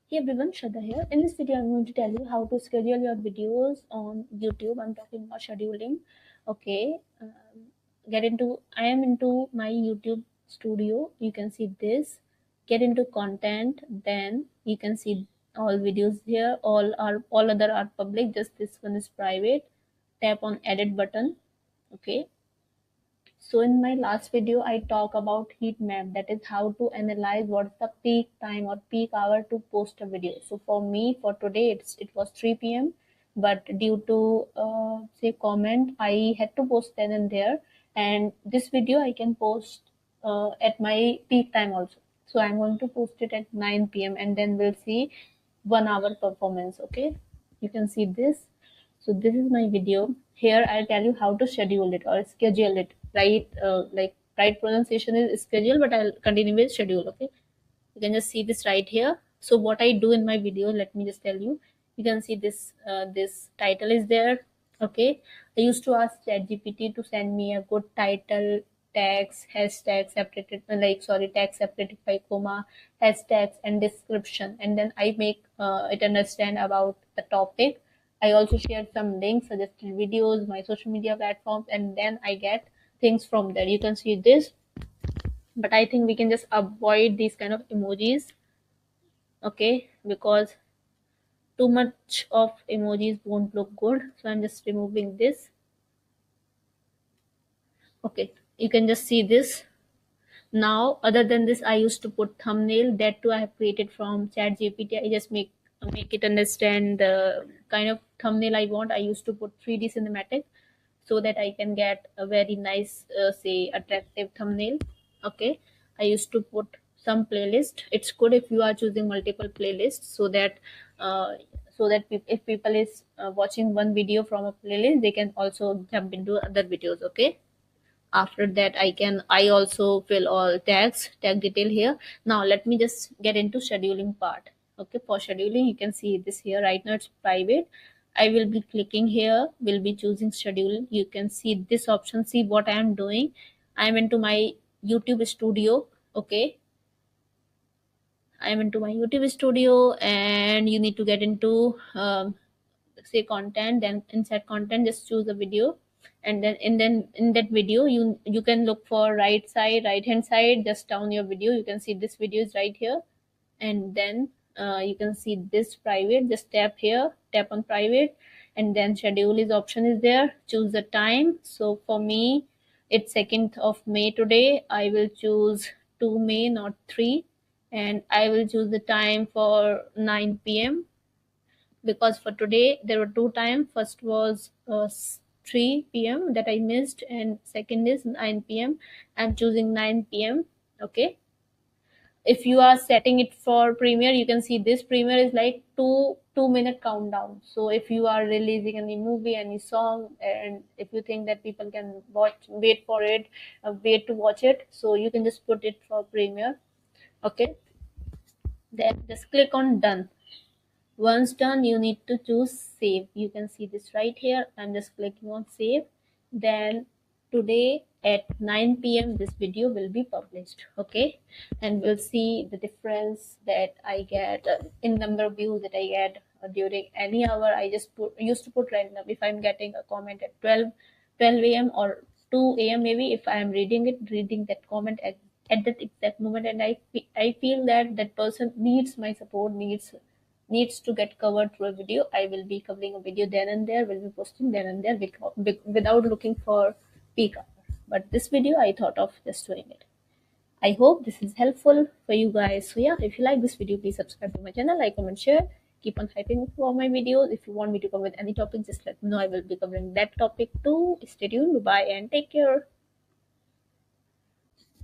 Hey everyone, Shraddha here. In this video, I'm going to tell you how to schedule your videos on YouTube. I'm talking about scheduling. Okay, I am into my YouTube studio. You can see this. Get into content. Then you can see all videos here. All other are public. Just this one is private. Tap on edit button. Okay, so in my last video, I talk about heat map. That is how to analyze what's the peak time or peak hour to post a video. So for me, for today, it was 3 p.m. But due to say comment, I had to post then and there. And this video I can post at my peak time also. So I'm going to post it at 9 p.m. and then we'll see 1 hour performance. Okay, you can see this. So this is my video. Here I'll tell you how to schedule it or schedule it. Right, like right pronunciation is schedule, but I'll continue with schedule. Okay, you can just see this right here. So what I do in my video, let me just tell you. You can see this. This title is there. Okay, I used to ask ChatGPT to send me a good title, tags, hashtags separated, tags separated by comma, hashtags and description, and then I make it understand about the topic. I also share some links, suggested videos, my social media platforms, and then I get things from there. You can see this, but I think we can just avoid these kind of emojis, okay, because too much of emojis won't look good. So I'm just removing this. Okay, you can just see this. Now, other than this, I used to put thumbnail. That too I have created from ChatGPT. I just make it understand the kind of thumbnail I want. I used to put 3D cinematic so that I can get a very nice, say, attractive thumbnail. Okay, I used to put some playlist. It's good if you are choosing multiple playlists so that uh, if people is watching one video from a playlist, they can also jump into other videos. Okay, after that I also fill all tag detail here. Now let me just get into scheduling part. Okay, for scheduling you can see this here. Right now it's private. I will be clicking here, will be choosing schedule. You can see this option. See what I am doing. I am into my YouTube studio. Okay, I am into my YouTube studio, and you need to get into say content. Then inside content, just choose a video, and then in that video you can look for right hand side, just down your video. You can see this video is right here, and then you can see this private. Just tap here, tap on private, and then schedule is option is there. Choose the time. So for me it's 2nd of May today. I will choose 2 May, not 3, and I will choose the time for 9 p.m. because for today there were two times. First was 3 p.m. that I missed, and second is 9 p.m. I'm choosing 9 p.m. Okay, if you are setting it for premiere, you can see this premiere is like 2 minute countdown. So if you are releasing any movie, any song, and if you think that people can wait for it, wait to watch it, so you can just put it for premiere. Okay, then just click on done. Once done, you need to choose save. You can see this right here. I'm just clicking on save. Then today at 9 p.m. this video will be published. Okay, and we'll see the difference that I get in number of views that I get during any hour. I just used to put random. If I'm getting a comment at 12 a.m. or 2 a.m. maybe, if I am reading that comment at that exact moment, and I feel that that person needs my support, needs to get covered through a video, I will be covering a video then and there, will be posting then and there without looking for peak hour. But this video I thought of just doing it. I hope this is helpful for you guys. So yeah, if you like this video, please subscribe to my channel, like, comment, share. Keep on hyping for my videos. If you want me to cover any topic, just let me know. I will be covering that topic too. Stay tuned. Bye and take care.